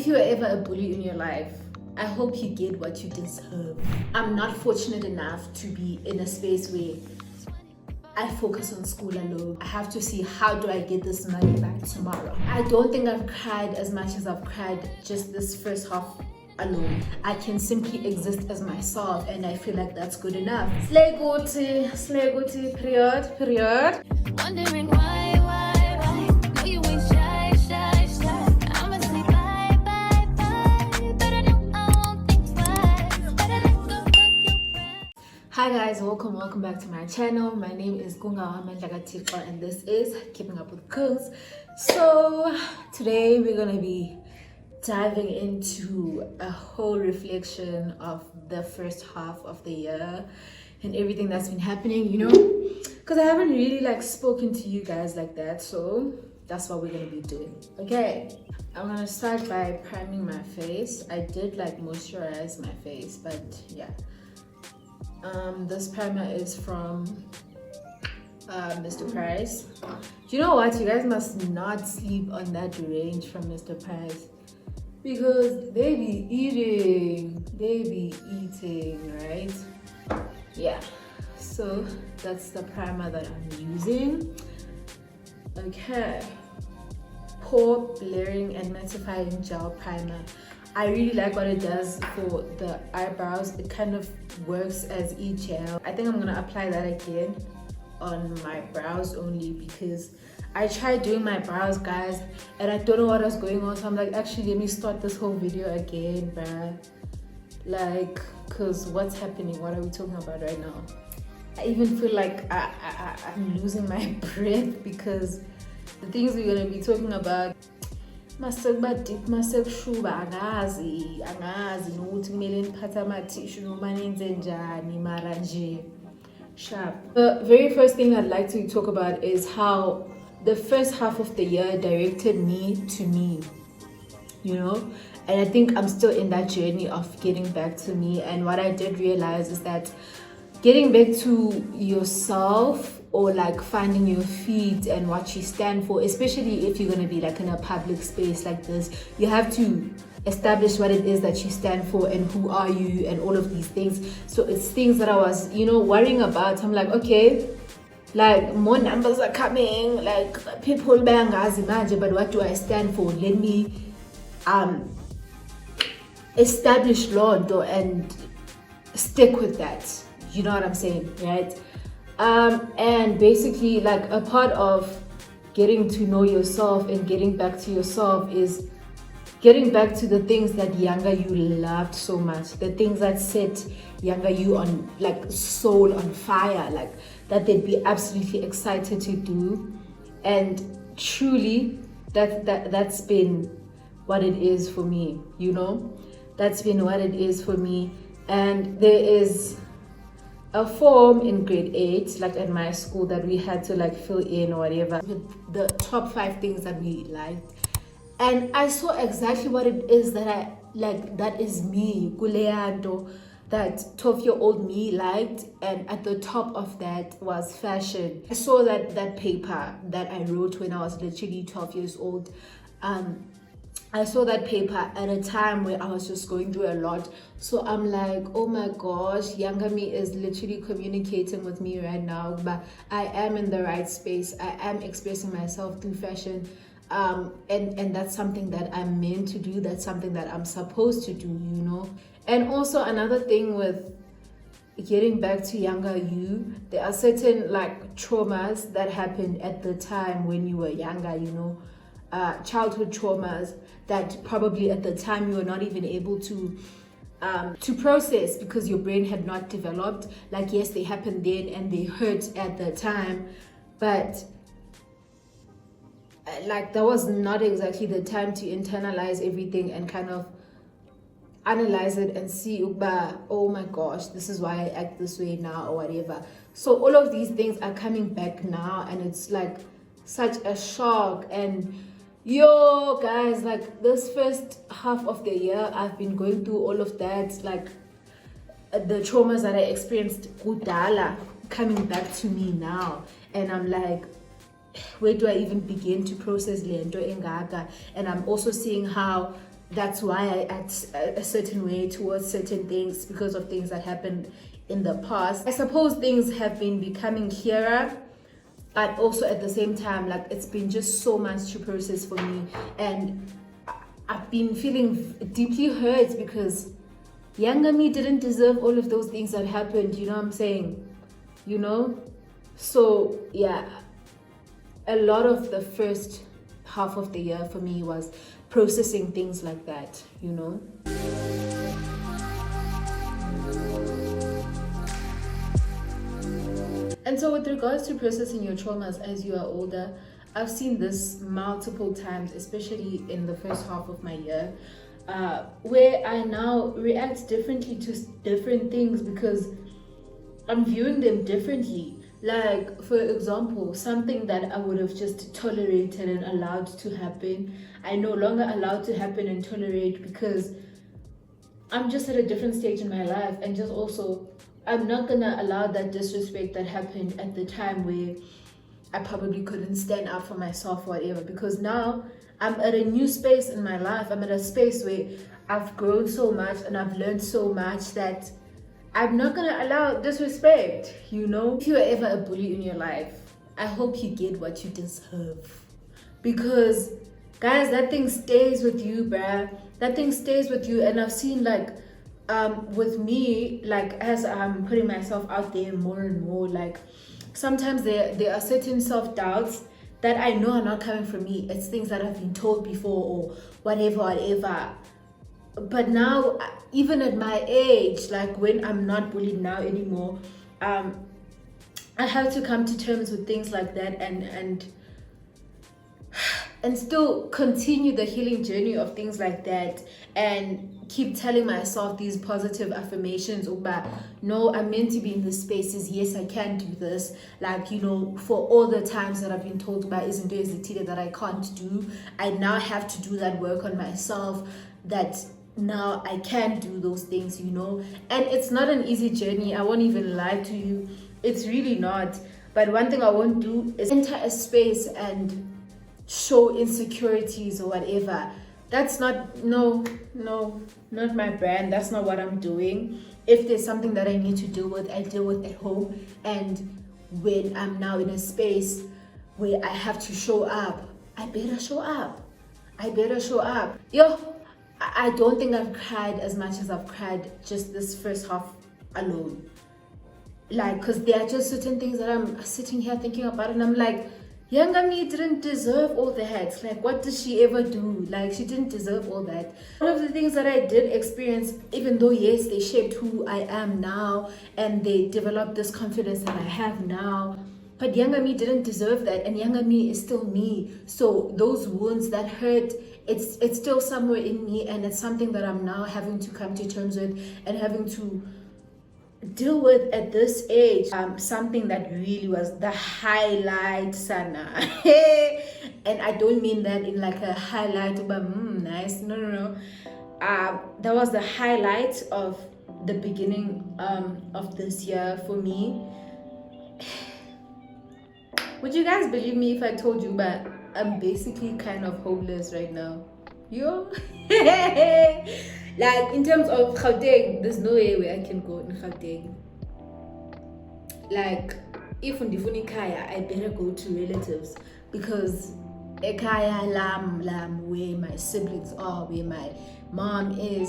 If you were ever a bully in your life, I hope you get what you deserve. I'm not fortunate enough to be in a space where I focus on school alone. I have to see, how do I get this money back tomorrow? I don't think I've cried as much as I've cried just this first half alone. I can simply exist as myself, and I feel like that's good enough. Slay guti, period. Wondering why. No, you ain't shy. I'ma say bye, but I know I won't think twice. Better let go of your pride. Hi guys, welcome back to my channel. My name is Gunga Mandlagatirpa, and this is Keeping Up with Cooks. So today we're gonna be diving into a whole reflection of the first half of the year and everything that's been happening, because I haven't really spoken to you guys like that. So that's what we're gonna be doing. Okay, I'm gonna start by priming my face. I did moisturize my face, but yeah, this primer is from Mr. Price. You know what, you guys must not sleep on that range from Mr. Price, because they be eating, right? Yeah, so that's the primer that I'm using. Okay, pore blurring and mattifying gel primer. I really like what it does for the eyebrows. It kind of works as e-gel. I think I'm gonna apply that again on my brows only, because I tried doing my brows, guys, and I don't know what was going on. So I'm like, actually, let me start this whole video again, bruh. Cause what's happening? What are we talking about right now? I even feel like I'm losing my breath, because the things we're gonna be talking about, masekushuba angazi nokuthi kumele niphathe amathishu noma nenze njani, mara nje sharp. The very first thing I'd like to talk about is how the first half of the year directed me to me, and I think I'm still in that journey of getting back to me. And what I did realize is that getting back to yourself, or finding your feet and what you stand for, especially if you're going to be in a public space like this, you have to establish what it is that you stand for and who are you and all of these things. So it's things that I was worrying about. I'm like, okay, more numbers are coming, people bayangazi manje, but what do I stand for? Let me establish Lord and stick with that. You know what I'm saying, right? And basically, a part of getting to know yourself and getting back to yourself is getting back to the things that younger you loved so much, the things that set younger you on soul on fire, that they'd be absolutely excited to do. And truly, that's been what it is for me. That's been what it is for me. And there is a form in grade 8, at my school, that we had to fill in or whatever with the top 5 things that we liked. And I saw exactly what it is that I that is me, kuleyanto, that 12-year-old me liked. And at the top of that was fashion. I saw that paper that I wrote when I was literally 12 years old. I saw that paper at a time where I was just going through a lot. So I'm like, oh my gosh, younger me is literally communicating with me right now. But I am in the right space. I am expressing myself through fashion. And that's something that I'm meant to do. That's something that I'm supposed to do, And also another thing with getting back to younger you, there are certain traumas that happened at the time when you were younger, childhood traumas that probably at the time you were not even able to process, because your brain had not developed. Yes, they happened then and they hurt at the time, but that was not exactly the time to internalize everything and kind of analyze it and see, oh my gosh, this is why I act this way now or whatever. So all of these things are coming back now, and it's such a shock. And yo guys, this first half of the year I've been going through all of that, the traumas that I experienced kudala coming back to me now, and I'm like, where do I even begin to process lento engaka? And I'm also seeing how that's why I act a certain way towards certain things because of things that happened in the past. I suppose things have been becoming clearer, but also at the same time, like, it's been just so much to process for me, and I've been feeling deeply hurt because younger me didn't deserve all of those things that happened. You know what I'm saying? You know? So yeah, a lot of the first half of the year for me was processing things like that, you know. And so with regards to processing your traumas as you are older, I've seen this multiple times, especially in the first half of my year, where I now react differently to different things because I'm viewing them differently. Like, for example, something that I would have just tolerated and allowed to happen, I no longer allow to happen and tolerate because I'm just at a different stage in my life. And just also, I'm not gonna allow that disrespect that happened at the time where I probably couldn't stand up for myself or whatever, because now I'm at a new space in my life. I'm at a space where I've grown so much and I've learned so much that I'm not gonna allow disrespect, you know? If you're ever a bully in your life, I hope you get what you deserve. Because, guys, that thing stays with you, bruh. That thing stays with you. And I've seen, like, with me, like, as I'm putting myself out there more and more, like, sometimes there are certain self-doubts that I know are not coming from me. It's things that I've been told before or whatever. But now, even at my age, like when I'm not bullied now anymore, I have to come to terms with things like that and still continue the healing journey of things like that, and keep telling myself these positive affirmations about, no, I'm meant to be in this spaces. Yes, I can do this. Like, you know, for all the times that I've been told about isn't there is the that I can't do, I now have to do that work on myself, that now I can do those things, you know. And it's not an easy journey, I won't even lie to you, it's really not. But one thing I won't do is enter a space and show insecurities or whatever. That's not not my brand. That's not what I'm doing. If there's something that I need to deal with, I deal with at home. And when I'm now in a space where I have to show up, I better show up. Yo, I don't think I've cried as much as I've cried just this first half alone. Like, because there are just certain things that I'm sitting here thinking about, and I'm like, younger me didn't deserve all that. Like, what did she ever do? Like, she didn't deserve all that. One of the things that I did experience, even though, yes, they shaped who I am now, and they developed this confidence that I have now, but younger me didn't deserve that, and younger me is still me. So those wounds that hurt, it's still somewhere in me, and it's something that I'm now having to come to terms with and having to deal with at this age. Something that really was the highlight, Sana. And I don't mean that in like a highlight, but nice. No. That was the highlight of the beginning of this year for me. Would you guys believe me if I told you, but I'm basically kind of homeless right now? Yo. Like, in terms of Gauteng, there's no way where I can go in Gauteng. Like, if undifuni kaya, I better go to relatives, because ekaya lam where my siblings are, where my mom is,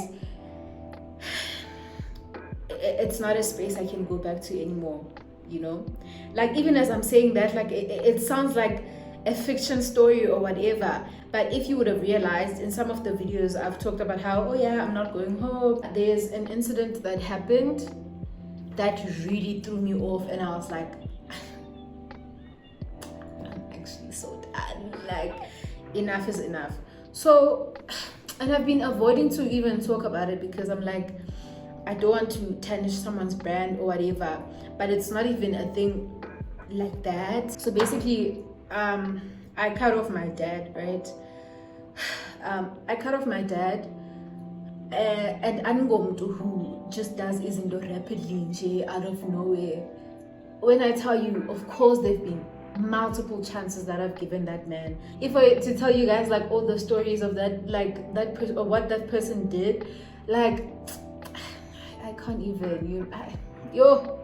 it's not a space I can go back to anymore, you know. Like, even as I'm saying that, like, it sounds like a fiction story or whatever, but if you would have realized in some of the videos I've talked about how, oh yeah, I'm not going home. There's an incident that happened that really threw me off, and I was like, I'm actually so done. Like, enough is enough. So, and I've been avoiding to even talk about it because I'm like, I don't want to tarnish someone's brand or whatever, but it's not even a thing like that. So basically, I cut off my dad, right? I cut off my dad, and Angomuntu, who just does izinto rapidly out of nowhere. When I tell you, of course they've been multiple chances that I've given that man. If I to tell you guys like all the stories of that, like that person or what that person did, like I can't even. Yo,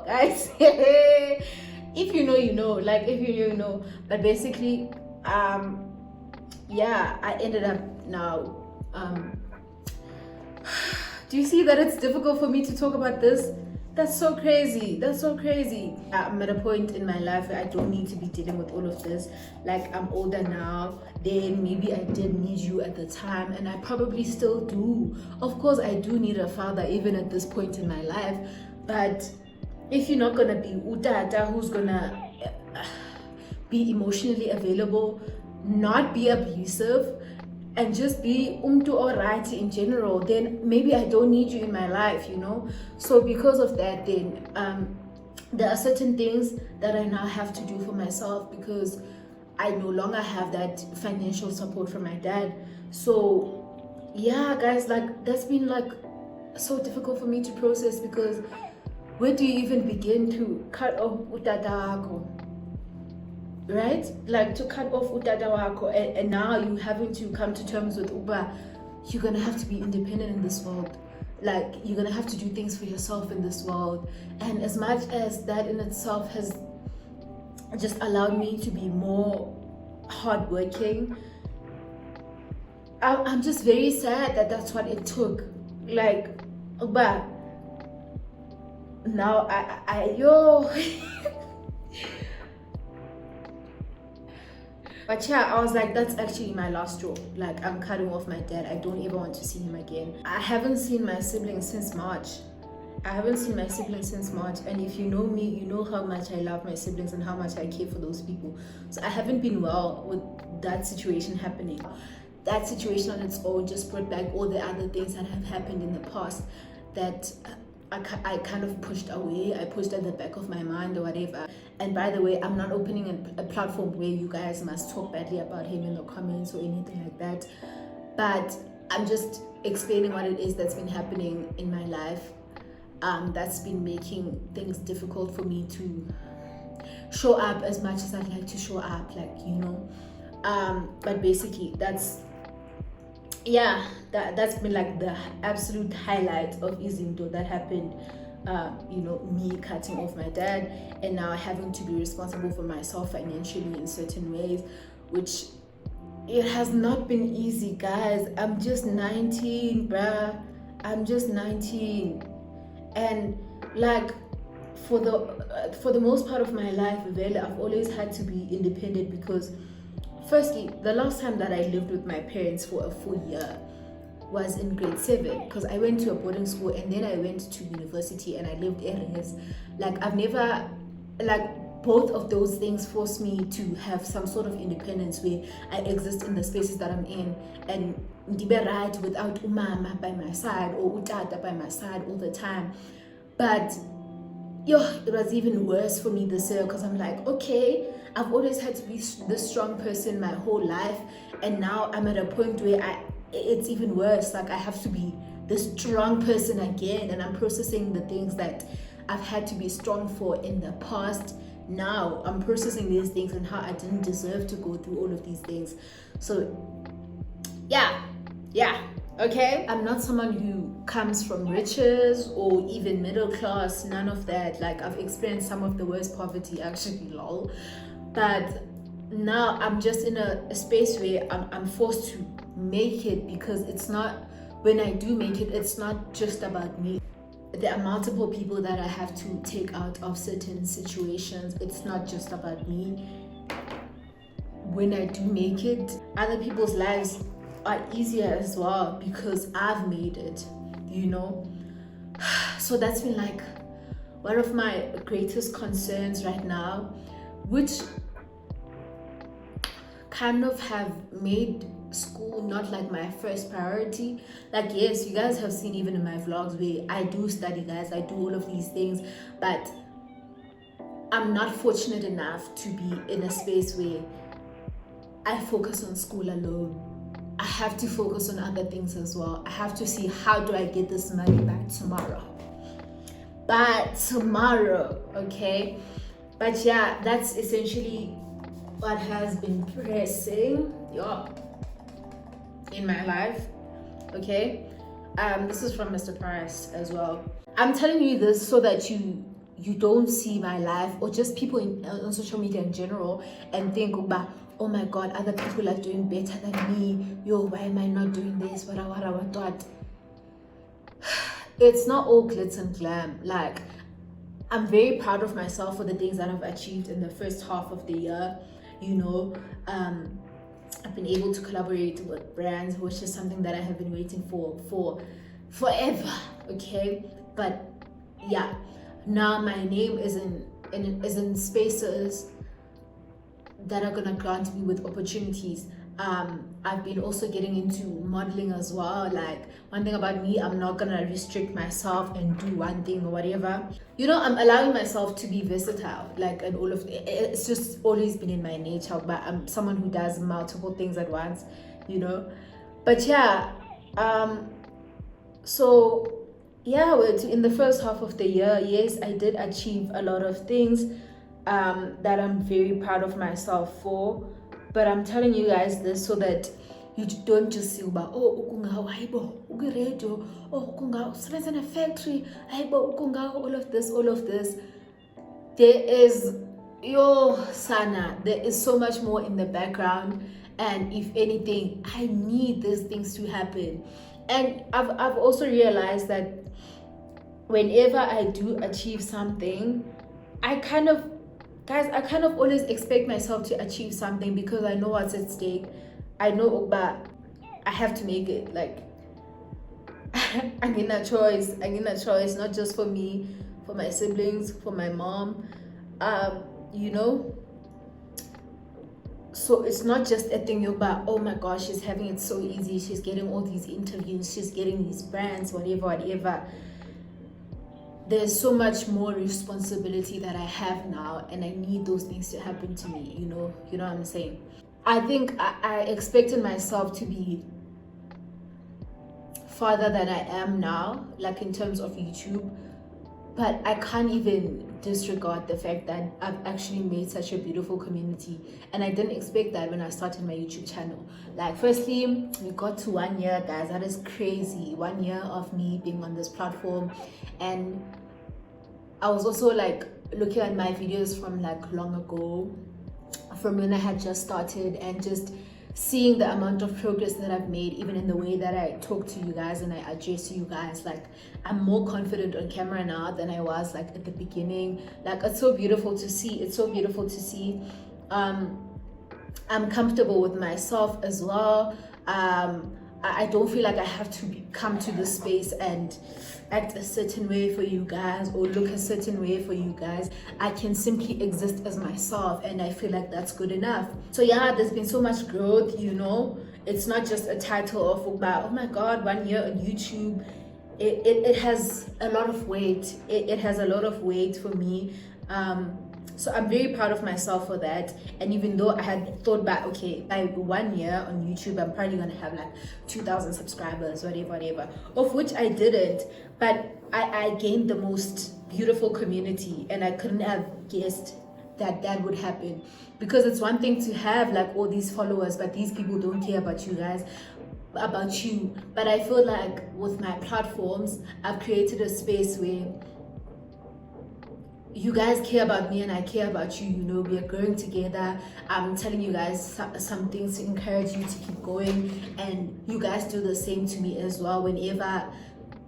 guys. If you know, you know. Like if you know, you know. But basically, yeah, I ended up now. Do you see that it's difficult for me to talk about this? That's so crazy. That's so crazy. I'm at a point in my life where I don't need to be dealing with all of this. Like I'm older now. Then maybe I did need you at the time, and I probably still do. Of course, I do need a father even at this point in my life. But if you're not gonna be utata who's gonna be emotionally available, not be abusive, and just be alright in general, then maybe I don't need you in my life, you know. So because of that, then there are certain things that I now have to do for myself because I no longer have that financial support from my dad. So yeah, guys, like that's been like so difficult for me to process, because where do you even begin to cut off utata wako? Right? Like to cut off utata wako, and now you having to come to terms with uba, you're gonna have to be independent in this world. Like you're gonna have to do things for yourself in this world. And as much as that in itself has just allowed me to be more hardworking, I'm just very sad that that's what it took. Like uba, now yo. But yeah, I was like, that's actually my last straw. Like, I'm cutting off my dad. I don't ever want to see him again. I haven't seen my siblings since March. And if you know me, you know how much I love my siblings and how much I care for those people. So I haven't been well with that situation happening. That situation on its own just brought back all the other things that have happened in the past that I kind of pushed away. I pushed at the back of my mind or whatever. And by the way, I'm not opening a platform where you guys must talk badly about him in the comments or anything like that. But I'm just explaining what it is that's been happening in my life. That's been making things difficult for me to show up as much as I'd like to show up, like, you know. But basically, that's been like the absolute highlight of Izinto that happened. You know, me cutting off my dad and now having to be responsible for myself financially in certain ways, which it has not been easy, guys. I'm just 19, bruh. I'm just 19, and like for the most part of my life, really, I've always had to be independent because, firstly, the last time that I lived with my parents for a full year was in grade 7, because I went to a boarding school and then I went to university and I lived areas. Like I've never, like both of those things forced me to have some sort of independence where I exist in the spaces that I'm in and ndibe right without umama by my side or utata by my side all the time. But it was even worse for me this year because I'm like, okay, I've always had to be this strong person my whole life, and now I'm at a point where it's even worse. Like I have to be this strong person again, and I'm processing the things that I've had to be strong for in the past. Now I'm processing these things and how I didn't deserve to go through all of these things. So yeah, okay. I'm not someone who comes from riches or even middle class, none of that. Like I've experienced some of the worst poverty, actually, lol. But now I'm just in a space where I'm forced to make it, because it's not, when I do make it, it's not just about me. There are multiple people that I have to take out of certain situations. It's not just about me. When I do make it, other people's lives are easier as well because I've made it, you know. So that's been like one of my greatest concerns right now, which kind of have made school not like my first priority. Like, yes, you guys have seen even in my vlogs where I do study, guys, I do all of these things, but I'm not fortunate enough to be in a space where I focus on school alone. I have to focus on other things as well. I have to see, how do I get this money back tomorrow? Okay? But yeah, that's essentially what has been pressing in my life. Okay, this is from Mr. Price as well. I'm telling you this so that you don't see my life or just people on social media in general and think about, oh my god, other people are doing better than me. Yo, why am I not doing this? What? It's not all glitz and glam. Like, I'm very proud of myself for the things that I've achieved in the first half of the year. You know, I've been able to collaborate with brands, which is something that I have been waiting for forever. Okay, but yeah, now my name is in spaces that are gonna grant me with opportunities. I've been also getting into modeling as well. Like, one thing about me, I'm not gonna restrict myself and do one thing or whatever. You know, I'm allowing myself to be versatile. Like, and all of it's just always been in my nature. But I'm someone who does multiple things at once. You know, but yeah. So yeah, in the first half of the year, yes, I did achieve a lot of things that I'm very proud of myself for. But I'm telling you guys this so that you don't just see about, oh, ukunga haibo, ugiredo, oh, ukunga serves in a factory, haibo, ukunga, all of this. There is there is so much more in the background, and if anything, I need these things to happen. And I've also realized that whenever I do achieve something, I kind of always expect myself to achieve something because I know what's at stake. I know, but I have to make it. Like, I need a choice, not just for me, for my siblings, for my mom, you know. So it's not just a thing about, oh my gosh, she's having it so easy, she's getting all these interviews, she's getting these brands, whatever. There's so much more responsibility that I have now, and I need those things to happen to me. You know what I'm saying? I think I expected myself to be farther than I am now, like in terms of YouTube, but I can't even disregard the fact that I've actually made such a beautiful community, and I didn't expect that when I started my YouTube channel. Like, firstly, we got to 1 year, guys. That is crazy. 1 year of me being on this platform, and I was also like looking at my videos from like long ago, from when I had just started, and just seeing the amount of progress that I've made, even in the way that I talk to you guys and I address you guys. Like, I'm more confident on camera now than I was like at the beginning. Like, it's so beautiful to see. I'm comfortable with myself as well. I don't feel like I have to come to this space and act a certain way for you guys or look a certain way for you guys. I can simply exist as myself, and I feel like that's good enough. So yeah, there's been so much growth, you know. It's not just a title of, oh my god, 1 year on YouTube. It has a lot of weight. It has a lot of weight for me. So I'm very proud of myself for that. And even though I had thought back, okay, by 1 year on YouTube, I'm probably gonna have like 2,000 subscribers, whatever, of which I didn't. But I gained the most beautiful community, and I couldn't have guessed that would happen. Because it's one thing to have like all these followers, but these people don't care about you guys, about you. But I feel like with my platforms, I've created a space where you guys care about me and I care about you. You know, we are growing together. I'm telling you guys some things to encourage you to keep going, and you guys do the same to me as well. Whenever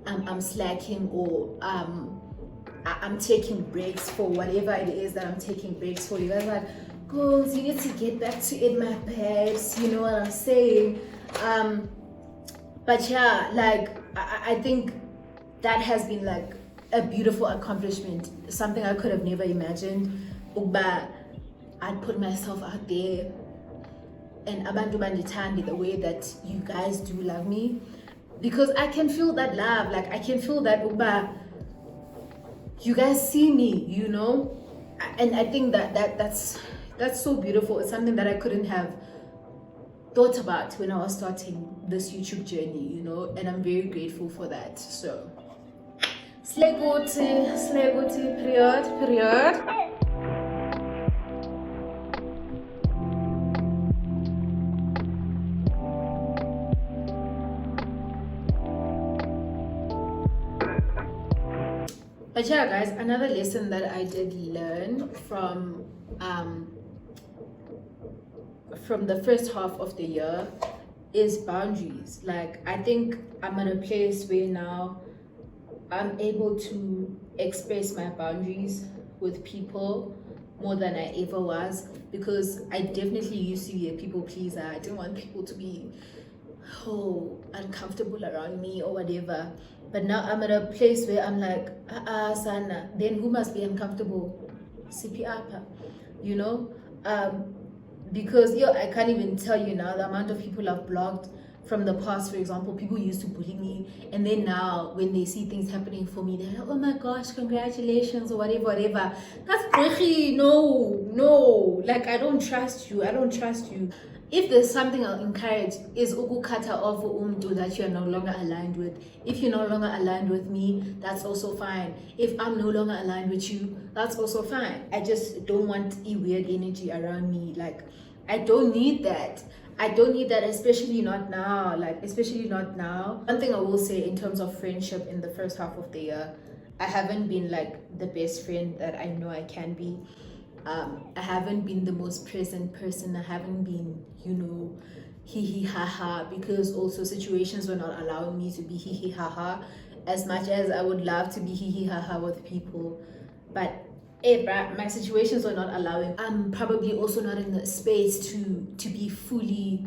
I'm slacking or I'm taking breaks for whatever it is that I'm taking breaks for, you guys are like, girls, you need to get back to it, my babes. You know what I'm saying? But yeah, like I think that has been like a beautiful accomplishment, something I could have never imagined. But I'd put myself out there, and abantu bandithandi the way that you guys do love me, because I can feel that love. Like, I can feel that you guys see me, you know. And I think that's so beautiful. It's something that I couldn't have thought about when I was starting this YouTube journey, you know, and I'm very grateful for that. So slay guti, period. But yeah, guys, another lesson that I did learn from the first half of the year is boundaries. Like, I think I'm in a place where now I'm able to express my boundaries with people more than I ever was, because I definitely used to be a people pleaser. I didn't want people to be uncomfortable around me or whatever. But now I'm at a place where I'm like, sana, then who must be uncomfortable? CPR, you know? Because I can't even tell you now the amount of people I've blocked from the past. For example, people used to bully me, and then now when they see things happening for me, they're like, oh my gosh, congratulations, or whatever. That's breaky. No, like, I don't trust you. If there's something I'll encourage is ukukata off umdu that you're no longer aligned with. If you're no longer aligned with me, that's also fine. If I'm no longer aligned with you, that's also fine. I just don't want weird energy around me. Like, I don't need that. Especially not now. One thing I will say in terms of friendship in the first half of the year, I haven't been like the best friend that I know I can be. I haven't been the most present person. I haven't been, hee ha ha, because also situations were not allowing me to be hee ha ha as much as I would love to be hee ha ha with people. But my situations were not allowing. I'm probably also not in the space to be fully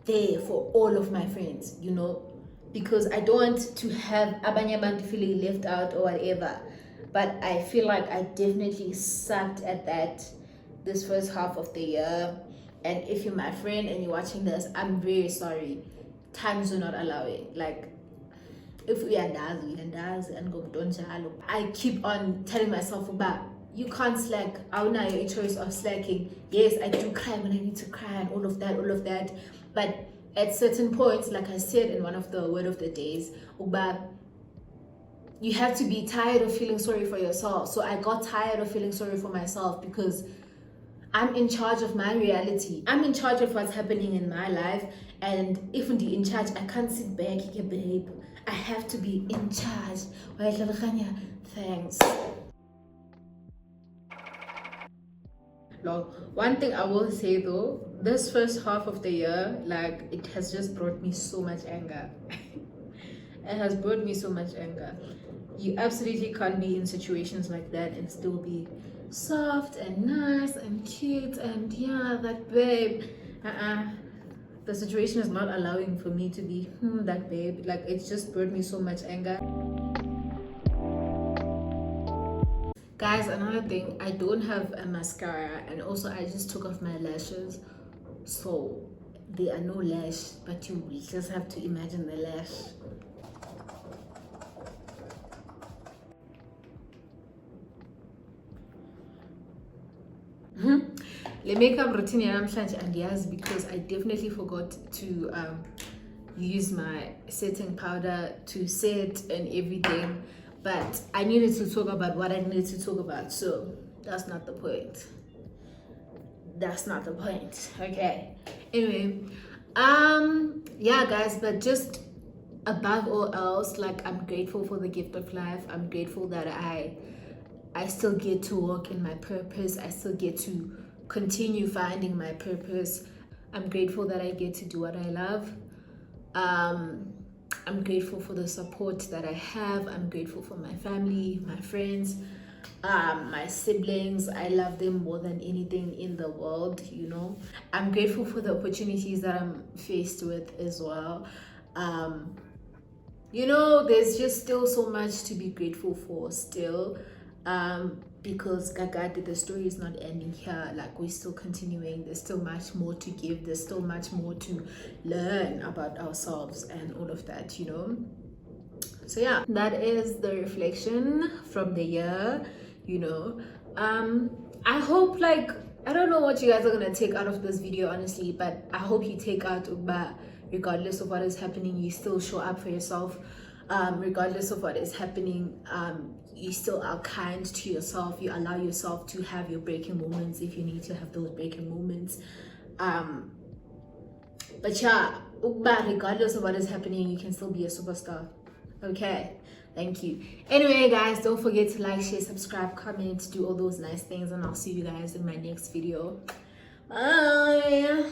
there for all of my friends, because I don't want to have abanye feeling left out or whatever. But I feel like I definitely sucked at that this first half of the year. And if you're my friend and you're watching this, I'm very sorry. Times are not allowing. Like, if we are does and go don't. I keep on telling myself about, you can't slack. I don't know a choice of slacking. Yes, I do cry when I need to cry and all of that. But at certain points, like I said in one of the word of the days, you have to be tired of feeling sorry for yourself. So I got tired of feeling sorry for myself, because I'm in charge of my reality. I'm in charge of what's happening in my life. And if I'm in charge, I can't sit back, babe. I have to be in charge. Thanks. One thing I will say though, this first half of the year, like, it has just brought me so much anger. It has brought me so much anger. You absolutely can't be in situations like that and still be soft and nice and cute and that babe. The situation is not allowing for me to be that babe. Like, it's just brought me so much anger. Guys, another thing, I don't have a mascara, and also I just took off my lashes, so there are no lash, but you just have to imagine the lash. The makeup routine and because I definitely forgot to use my setting powder to set and everything, but I needed to talk about what I needed to talk about, so that's not the point. Okay, anyway, yeah guys, but just above all else, like, I'm grateful for the gift of life. I'm grateful that I still get to walk in my purpose. I still get to continue finding my purpose. I'm grateful that I get to do what I love. I'm grateful for the support that I have. I'm grateful for my family, my friends, my siblings. I love them more than anything in the world, I'm grateful for the opportunities that I'm faced with as well. There's just still so much to be grateful for still. Because the story is not ending here. Like, we're still continuing. There's still much more to give. There's still much more to learn about ourselves and all of that, So yeah, that is the reflection from the year, I hope, like, I don't know what you guys are gonna take out of this video, honestly, but I hope you take out regardless of what is happening, you still show up for yourself. Regardless of what is happening, you still are kind to yourself. You allow yourself to have your breaking moments if you need to have those breaking moments. But yeah, regardless of what is happening, you can still be a superstar. Okay, thank you. Anyway, guys, don't forget to like, share, subscribe, comment, do all those nice things, and I'll see you guys in my next video. Bye.